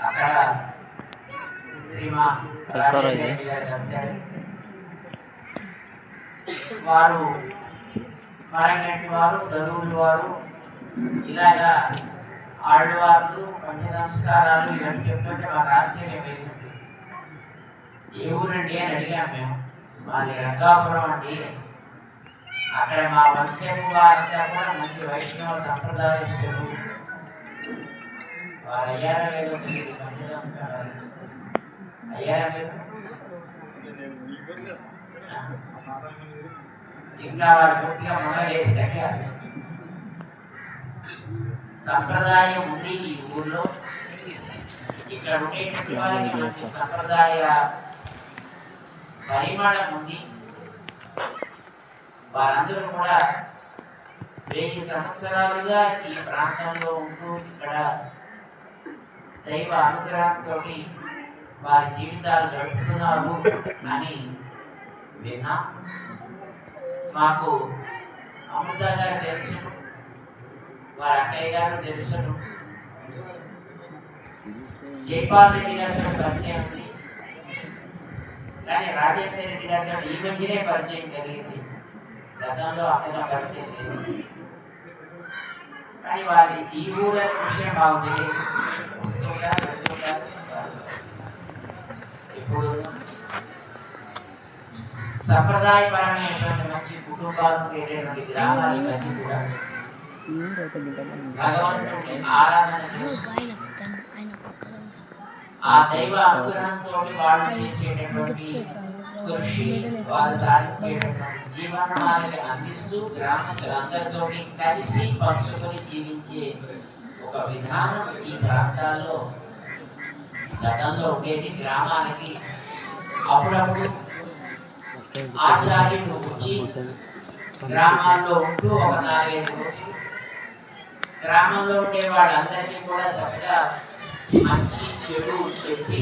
అక్కడ శ్రీమా రాజేంద్ర గారు కలిశారు. వారు మరంగంటి వారు, దరువులు వారు, ఇలాగా ఆళ్ళవార్లు, పంచ సంస్కారాలు ఇవన్నీ చెప్తుంటే మాకు ఆశ్చర్యం వేసింది. ఏ ఊరండి అని అడిగాం మేము. మాది రంగాపురం అండి. అక్కడ మా వంశము వారంతా కూడా మంచి వైష్ణవ సంప్రదాయస్తులు. వారు అయ్యారా లేదో తెలియదు. పంచ సంస్కారాలు అయ్యారా లేదు, ఇంకా వారు పూర్తిగా మొదలేదు. సంప్రదాయం ఉంది ఈ ఊళ్ళో. ఇక్కడ ఉండేటువంటి వారికి మంచి సంప్రదాయ పరిమాణం ఉంది. వారందరూ కూడా 1000 సంవత్సరాలుగా ఈ ప్రాంతంలో ఉంటూ ఇక్కడ దైవ అనుగ్రహంతో వారి జీవితాలు గడుపుతున్నారు అని విన్నా. మాకు అమృత గారు తెలుసు, వారి అక్కయ్య గారు తెలుసు, జైపాల్ రెడ్డి గారితో పరిచయం ఉంది. కానీ రాజేంద్ర రెడ్డి గారితో ఈ మధ్యనే పరిచయం జరిగింది. గతంలో అంతగా పరిచయం లేదు. కానీ వారి ఈ ఊరి విషయం మాకు తెలియదు. వస్తుంటారు, వెళ్తుంటారు. ఇప్పుడు సంప్రదాయపరమైనటువంటి మంచి కుటుంబాలు ఉండేటువంటి గ్రామాలన్నీ కూడా భగవంతుడిని ఆరాధన చేస్తూ ఆ దైవ అనుగ్రహంతో వాళ్ళు చేసేటటువంటి కృషి, వారు సాధించేటటువంటి జీవనాన్ని అందిస్తూ గ్రామస్తులందరితో కలిసి పంచుకొని జీవించే ఒక విధానం ఈ ప్రాంతాల్లో గతంలో ఉండేది. గ్రామానికి అప్పుడప్పుడు ఆచార్యులు వచ్చి గ్రామాల్లో ఉంటూ ఒక 4-5 రోజులు గ్రామంలో ఉండే వాళ్ళందరినీ కూడా చక్కగా మంచి చెడు చెప్పి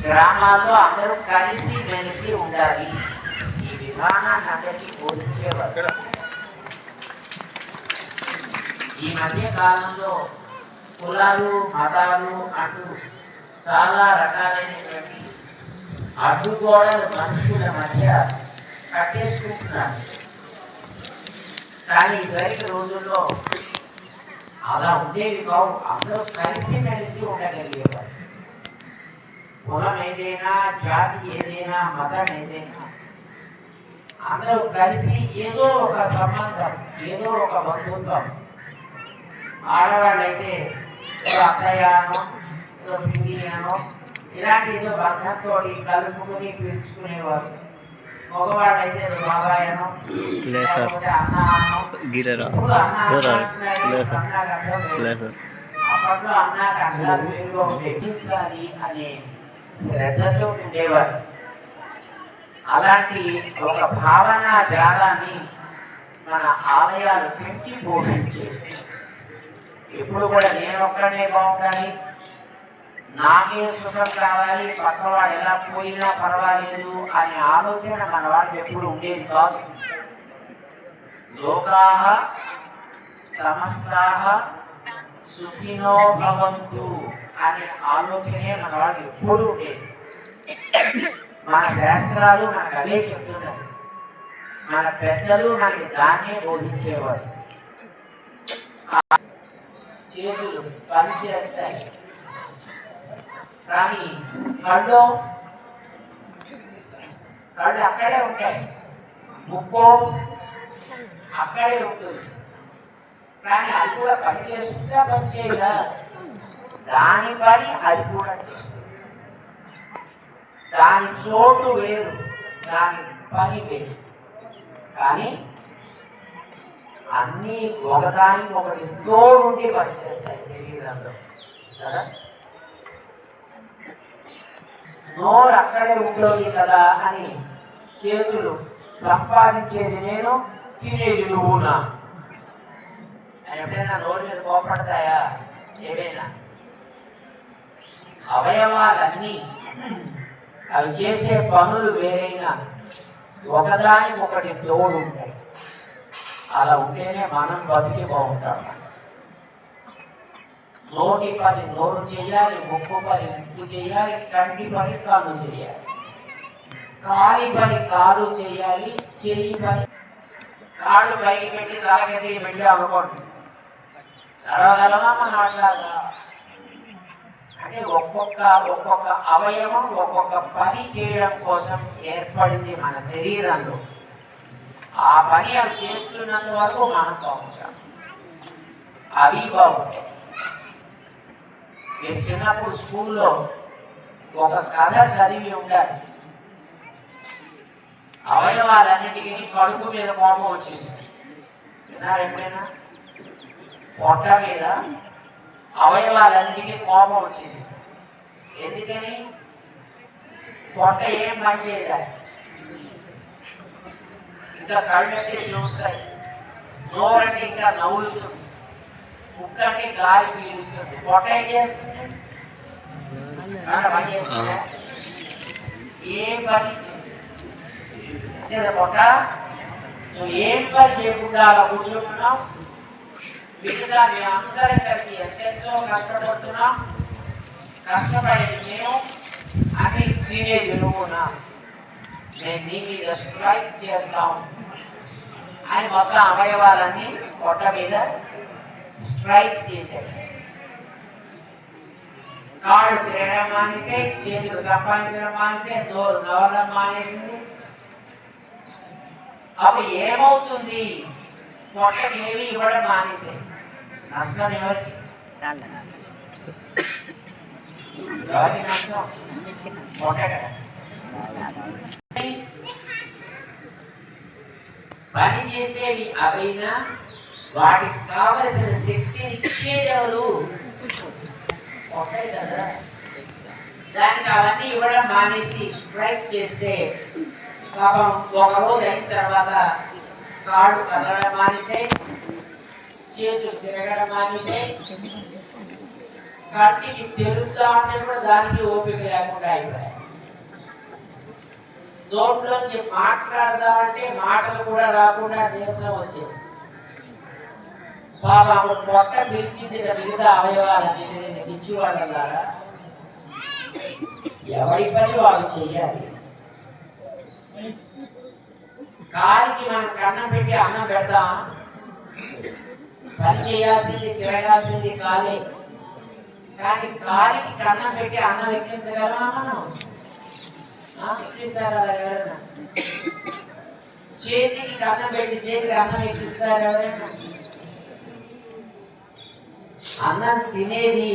గ్రామాల్లో అందరూ కలిసి మెలిసి ఉండాలి ఈ విధానాన్ని అందరికీ బోధించేవారు. ఈ మధ్య కాలంలో కులాలు, మతాలు అంటూ చాలా రకాలైనటువంటి అడ్డుగోడలు మనుషుల మధ్య కట్టేసుకుంటున్నారు. కానీ ఇదివరకు రోజుల్లో అలా ఉండేవి కావు. అందరూ కలిసి మెలిసి ఉండగలిగేవారు. కులం ఏదైనా, జాతి ఏదైనా, మతం ఏదైనా అందరూ కలిసి ఏదో ఒక సంబంధం, ఏదో ఒక బంధుత్వం. ఆడవాళ్ళైతే అత్తయ్యనో, పిల్లియనో ఇలాంటి ఏదో బంధంతో కలుపుకుని పిలుచుకునేవారు. మగవాళ్ళైతే బాబాయనో, అప్పట్లో అన్నాక అర్థాలు వేరుగా ఉండేవి అనే శ్రద్ధతో ఉండేవారు. అలాంటి ఒక భావన జాలాన్ని మన ఆలయాలు పెంచి పోషించేవి. ఎప్పుడు కూడా నేను ఒక్కడే బాగుండాలి, నాకే సుఖం కావాలి, పక్కవాడు ఎలా పోయినా పర్వాలేదు అనే ఆలోచన మన వాళ్ళు ఎప్పుడు ఉండేది కాదు. లోకాః సమస్తాః సుఖినో భవంతు అనే ఆలోచనే మన వాళ్ళు ఎప్పుడు ఉండేది. మన శాస్త్రాలు మనకు అవే చెప్తున్నారు. మన పెద్దలు మనకి దాన్నే బోధించేవారు. చేతులు పని చేస్తాయి కానీ కళ్ళు అక్కడే ఉంటాయి, ముక్కు అక్కడే ఉంటుంది. కానీ అది కూడా పని చేస్తుందా, పని చేయదా? దాని పని అది కూడా చేస్తుంది. దాని చోటు వేరు, దాని పని వేరు. కానీ అన్నీ ఒకదానికి ఒకటి తోడుండి పనిచేస్తాయి శరీరంలో కదా. నోరు అక్కడే ఉంటుంది కదా అని చేతులు సంపాదించేది నేను, తినేది నువ్వునా అని ఎప్పుడైనా నోరు మీద కోపడతాయా? ఏమైనా అవయవాలన్నీ అవి చేసే పనులు వేరైనా ఒకదానికి ఒకటి తోడు ఉంటాయి. అలా ఉంటేనే మనం బతికి బాగుంటాం. నోటి పని నోరు చేయాలి, ముక్కు పని ముక్కు చేయాలి, కంటి పని కాళ్ళు చేయాలి, కాలి పని కాలు చేయాలి, చెయ్యి పని కాళ్ళు పైకి పెట్టి తలకెత్తి పెట్టి అనుకోండి నడవగలమా మనం అట్లాగా. అంటే ఒక్కొక్క అవయవం ఒక్కొక్క పని చేయడం కోసం ఏర్పడింది మన శరీరంలో. ఆ పని అవి చేస్తున్నంత వరకు మనం బాగుంటాం, అవి బాగుంటాయి. మీరు చిన్నప్పుడు స్కూల్లో ఒక కథ చదివి ఉండాలి. అవయవాలన్నిటికీ కడుపు మీద కోపం వచ్చింది. విన్నారు ఎప్పుడైనా? పొట్ట మీద అవయవాలన్నిటికీ కోపం వచ్చింది. ఎందుకని? పొట్ట ఏం పని చేయదా, ఇంకా కళ్ళంటే చూస్తాయి, నోరంటే ఇంకా నవ్వులుతుంది, ముక్క అంటే గాలి పీలుస్తుంది. పొట్ట ఏం చేస్తుంది? పని చేస్తుందా? ఏం పని పొట్ట నువ్వు ఏం పని చేయకుండా అలా కూర్చుంటున్నావు. మిగతా మేము అందరం కలిసి ఎంతెంతో కష్టపడుతున్నాం, కష్టపడేది మేము అని తినేది నువ్వునా, మేము నీ మీద స్ట్రైక్ చేస్తాం అని మొత్తం అవయవాలన్నీ పొట్ట మీద స్ట్రైక్ చేశాడు. కాళ్ళు తిరగడం మానేసే, చేతులు సంపాదించడం మానేసే, నోరు నవ్వడం మానేసింది. అప్పుడు ఏమవుతుంది? పొట్టకి ఏమి ఇవ్వడం మానేసే. నష్టం ఎవరికి? ఎవరికి నష్టం? పొట్ట కదా. పని చేసేవి అవైనా వాటికి కావలసిన శక్తిని ఇచ్చేదెవరు? ఉంటాయి కదా. దానికి అవన్నీ ఇవ్వడం మానేసి స్ట్రైక్ చేస్తే పాపం ఒక రోజు అయిన తర్వాత కాళ్ళు కదలడం మానేసే, చేతులు తిరగడం మానేసే, కంటికి తెలుగుతా ఉంటే కూడా దానికి ఓపిక లేకుండా అయిపోయాయి. నోట్లోంచి మాట్లాడదామంటే మాటలు కూడా రాకుండా నీరసం వచ్చేది. పాప పొట్ట పిలిచింది మిగతా అవయవాలన్నీ పిచ్చి వాళ్ళ ద్వారా ఎవరి పని వాళ్ళు చెయ్యాలి. కాలికి మనం కన్నం పెట్టి అన్నం పెడతాం, పని చేయాల్సింది తిరగాల్సింది కాలే. కానీ కాలికి కన్నం పెట్టి అన్నం ఎక్కించగలమా మనం? ఎక్కిస్తారా ఎవరైనా? చేతికి కన్నం పెట్టి చేతికి అన్నం ఎక్కిస్తారు ఎవరైనా? అన్నం తినేది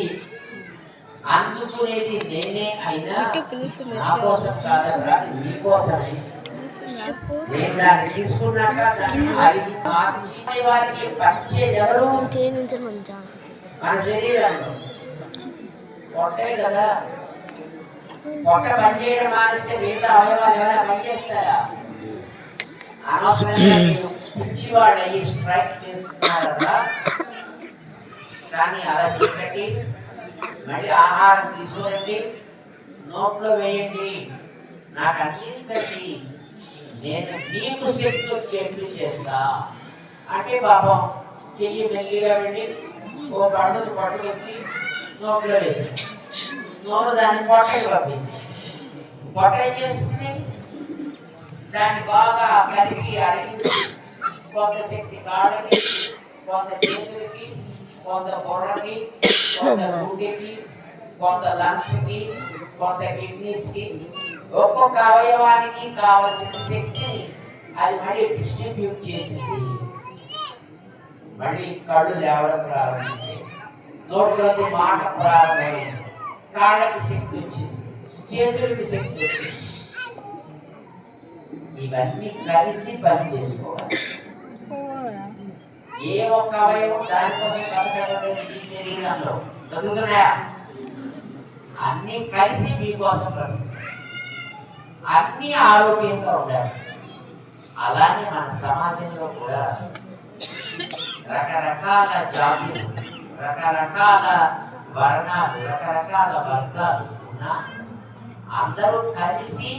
అందుకునేది నేనే అయినా నా కోసం కాదరా, మీకోసమే. నేను దాన్ని తీసుకున్నాక దాన్ని వారికి పంచేది ఎవరు? మన శరీరంలో పొట్టే కదా. పొట్ట పనిచేయడం మానేస్తే మిగతా అవయవాలు ఎవరైనా పనిచేస్తారా? అనవసరంగా మీరు పిచ్చి వాళ్ళు అయ్యి స్ట్రైక్ చేస్తున్నారా? కానీ అలా చేయకండి. మళ్ళీ ఆహారం తీసుకోరండి, నోట్లో వేయండి, నాకు అందించండి, నేను మీకు శక్తి వచ్చేట్లు చేస్తా అంటే పాపం చెయ్యి మెల్లిగా వెళ్ళి ఓ పండుగ పట్టుకొచ్చి నోట్లో వేసి నోరు దాన్ని పొట్టకి పంపించి పొట్ట ఏం చేస్తుంది? దాన్ని బాగా కలిపి అరిగించి కొంత శక్తి కాళ్ళకి, కొంత చేతులకి, కొంత బుర్రకి, కొంత గుండెకి, కొంత లంగ్స్కి, కొంత కిడ్నీస్కి, ఒక్కొక్క అవయవానికి కావలసిన శక్తిని అది మళ్ళీ డిస్ట్రిబ్యూట్ చేసింది. మళ్ళీ కళ్ళు లేవడం ప్రారంభించాయి, నోట్లోకి మాట ప్రారంభమైంది, కాళ్ళకి శక్తి వచ్చింది, చేతులకి శక్తి వచ్చింది. ఇవన్నీ కలిసి పని చేసుకోవాలి. ఏ ఒక్క అవయవం దానికోసం బతకడం ఈ శరీరంలో జరుగుతున్నాయా? అన్ని కలిసి మీకోసం అన్ని ఆరోగ్యంగా ఉండాలి. అలానే మన సమాజంలో కూడా రకరకాల జాతులు, రకరకాల వర్ణాలు, రకరకాల వర్గాలు ఉన్నా అందరూ కలిసి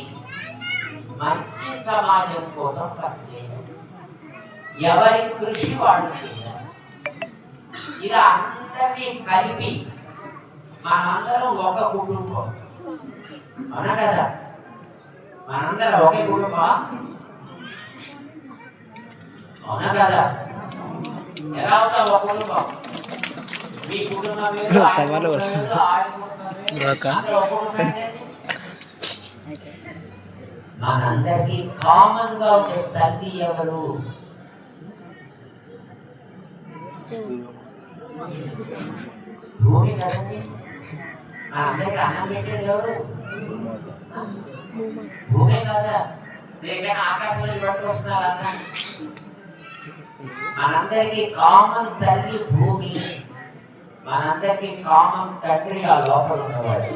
మంచి సమాజం కోసం పనిచేయాలి. ఎవరి కృషి వాళ్ళు చేయాలి. ఇలా అందరినీ కలిపి మనందరం ఒక కుటుంబం. అవునా కదా? మనందరం ఒకే కుటుంబం. అవునా కదా? ఎలా అవుతాం ఒక కుటుంబం? మీ కుటుంబం వేరు, ఆయన కుటుంబం వేరు, ఆయన కుటుంబం వేరు, అందరూ ఒక కుటుంబం. మనందరికీ కామన్ గా ఉండే తల్లి ఎవరు? భూమి కదండి. మనందరికీ అన్నం పెట్టేది ఎవరు? భూమే కదా. లేకపోతే ఆకాశంలో పట్టుకొస్తున్నారు అన్న. మనందరికీ కామన్ తల్లి భూమి, మనందరికీ కామన్ తండ్రి ఆ లోపల ఉన్నవాడు.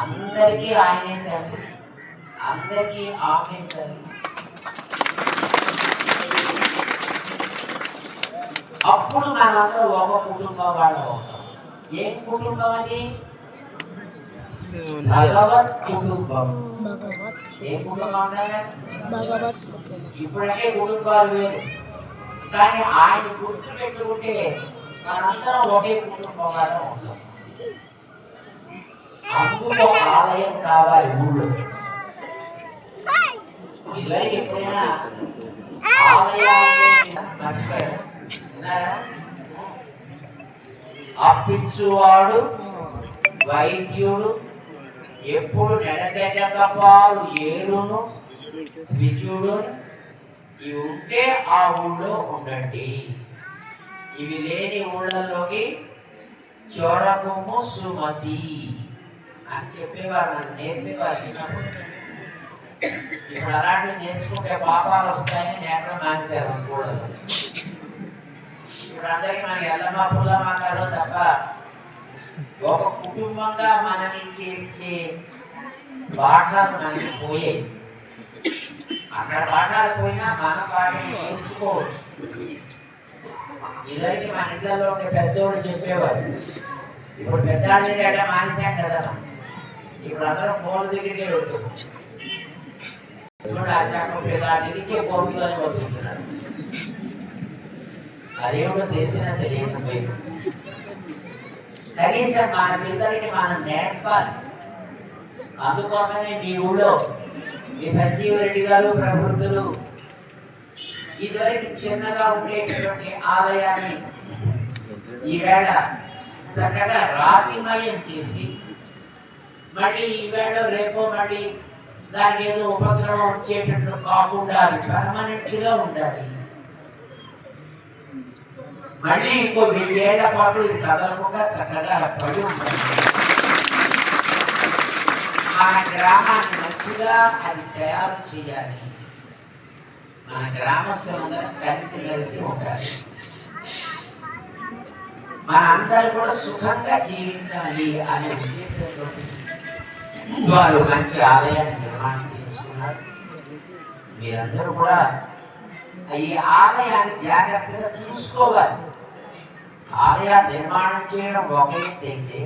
అందరికీ ఆయనే తండ్రి, అందరికీ ఆమె తల్లి. అప్పుడు మనందరం ఒక కుటుంబం వాళ్ళు అవుతాం. ఏ కుటుంబం అది? భగవత్ కుటుంబం. ఏ కుటుంబం ఉండాలి? ఇప్పుడే కుటుంబాలు వేరు, కానీ ఆయన గుర్తు పెట్టుకుంటే మనందరం ఒకే కుటుంబం వాళ్ళ ఉంటాం. అందులో ఆలయం కావాలి ఊళ్ళో. ఇద్దరికి ఎప్పుడైనా ఆలయాన్ని మర్చిపోయారు? అప్పించువాడు వైద్యుడు ఎప్పుడు నెడతెగక పాలు ఏరును విజుడు. ఇవి ఉంటే ఆ ఊళ్ళో ఉండండి. ఇవి లేని ఊళ్ళలోకి చొరకుము సుమతి అని చెప్పేవారు, నన్ను నేర్పేవారు చిన్నప్పుడు. ఇప్పుడు అలాంటివి నేర్చుకుంటే పాపాలు వస్తాయని నేర్పడం మానేశారు స్కూళ్ళలో. ఇప్పుడు అందరికీ మనకి ఎల్లమ్మ పుల్లమ్మ కాదు తప్ప ఒక కుటుంబంగా మనని చేర్చే పాఠాలు మనకి పోయాయి. అక్కడ పాఠాలు పోయినా మన పాఠాలు నేర్చుకోవచ్చు. ఇద్దరికి మన ఇంట్లో ఉండే పెద్దోళ్ళు చెప్పేవారు. ఇప్పుడు పెద్దాళ్ళ దగ్గర మానేశాం కదా. ఇప్పుడు అందరం ఫోన్ దగ్గరికి వెళ్తున్నాం. పిల్లలకి ఫోన్లోనే పంపిస్తున్నారు. అదేమిటో తెలిసినా తెలియకపోయింది. కనీసం మన పిల్లలకి మనం నేర్పాలి. అందుకోసమే మీ ఊళ్ళో మీ సంజీవరెడ్డి గారు ప్రవృత్తులు ఇదివరకు చిన్నగా ఉండేటటువంటి ఆలయాన్ని ఈవేళ చక్కగా రాతిమయం చేసి మళ్ళీ ఈవేళ రేపో మళ్ళీ దానికి ఏదో ఉపద్రవం వచ్చేటట్లు కాకుండా అది పర్మనెంట్ గా ఉండాలి. మళ్ళీ ఇంకో 1000 ఏళ్ల పాటు ఇది కదలకుండా చక్కగా పడి ఉంటుంది. మన గ్రామాన్ని మంచిగా అది తయారు చేయాలి. మన గ్రామస్తులందరం కలిసి ఉండాలి. మన అందరూ కూడా సుఖంగా జీవించాలి అనే ఉద్దేశంతో వారు మంచి ఆలయాన్ని నిర్మాణం చేసుకున్నారు. మీరందరూ కూడా ఈ ఆలయాన్ని జాగ్రత్తగా చూసుకోవాలి. ఆలయ నిర్మాణం చేయడం ఒక ఎత్తైతే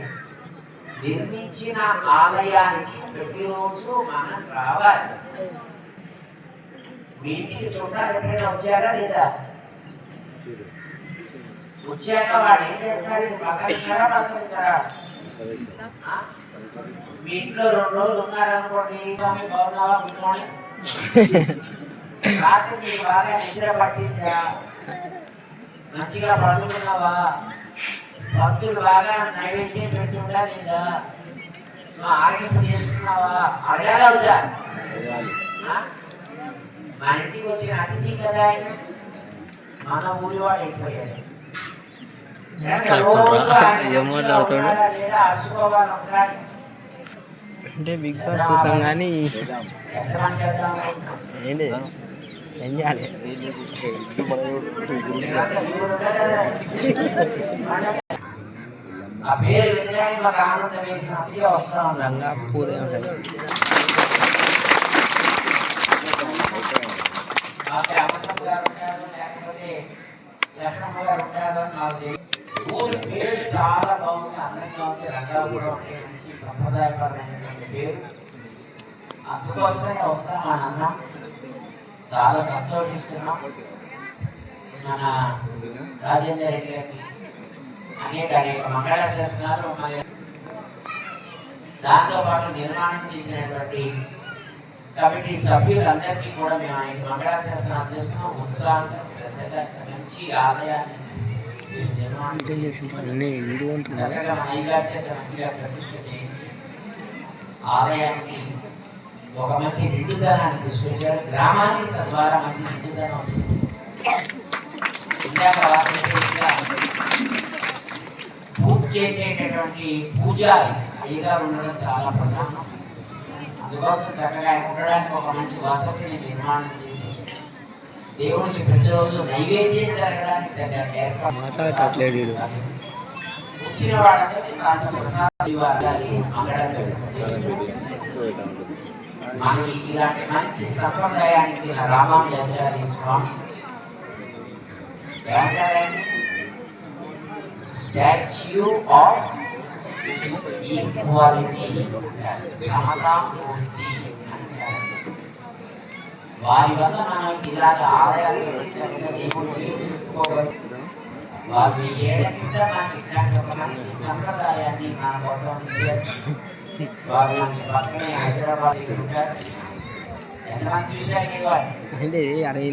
నిర్మించిన ఆలయానికి ప్రతిరోజు మనం రావాలి. మీ ఇంటికి చుట్టాలు ఎక్కడైనా వచ్చారా లేదా? వచ్చాక వాడు ఏం చేస్తారు? పక్కన పక్కన మీ ఇంట్లో 2 రోజులు ఉన్నారనుకోండి, బాగున్నావా గుడ్ మార్నింగ్, రాత్రి మీరు బాగా నిద్ర పట్టిందా, మంచిగా పడుకున్నావా, భక్తులు బాగా నైవేద్యం పెట్టుందా లేదా, ఆరోగ్యం చేసుకున్నావా అడగాలా వద్దా? మన ఇంటికి వచ్చిన అతిథి కదా ఆయన, మన ఊరివాడు అయిపోయాడు. అరుచుకోవాలి ఒకసారి అంటే బిగ్ బాస్ చూసాం కానీ ఏంటి ఏం చేయాలి? రంగా పూదే ఉంటుంది. ఊరి పేరు చాలా బాగుంది, అందంగా ఉంది. రంగాపురం మంచి సంప్రదాయపరమైనటువంటి పేరు. అందుకోసమే వస్తాం మా నాన్న. చాలా సంతోషిస్తున్నాం. మన రాజేందర్ రెడ్డి గారికి అనేక అనేక మంగళాశాసనాలు మరి దాంతోపాటు నిర్మాణం చేసినటువంటి కమిటీ సభ్యులందరికీ కూడా మేము అనేక మంగళాశాసనాలు చేస్తున్నాం. ఉత్సాహంగా శ్రద్ధగా మంచి ఆలయాన్ని నిర్మాణం చక్కగా మన అయ్యగారి చేత మంచిగా ప్రతిష్ఠ చేయించి ఆలయానికి ఒక మంచి నిండుదనాన్ని తీసుకొచ్చారు. గ్రామానికి తద్వారా మంచి నిండుదనం వచ్చింది. ఇందాక పూజ చేసేటటువంటి పూజారి అయ్యగారు ఉండడం చాలా ప్రధానం. అందుకోసం చక్కగా ఉండడానికి ఒక మంచి వసతిని నిర్మాణం చేసి దేవుడికి ప్రతిరోజు నైవేద్యం జరగడానికి మాట్లాడట్లేదు. వచ్చిన వాళ్ళందరికీ కాస్త ప్రసాదం ఇవ్వాలి. మనకి ఇలాంటి మంచి సంప్రదాయాన్ని ఇచ్చిన రామానుజాచార్య స్వామి స్టాచ్యూ ఆఫ్ ఈక్వాలిటీ, సమతామూర్తి. వారి వల్ల మనం ఇలాంటి ఆలయాలు వారు ఏళ్ళ కింద మనకి ఇట్లాంటి ఒక మంచి సంప్రదాయాన్ని మన కోసం ఇచ్చారు. వారు మనకి పక్కనే హైదరాబాద్ దగ్గర ఉంటారు. ఎంతమంది చూశారు? అంటే అరే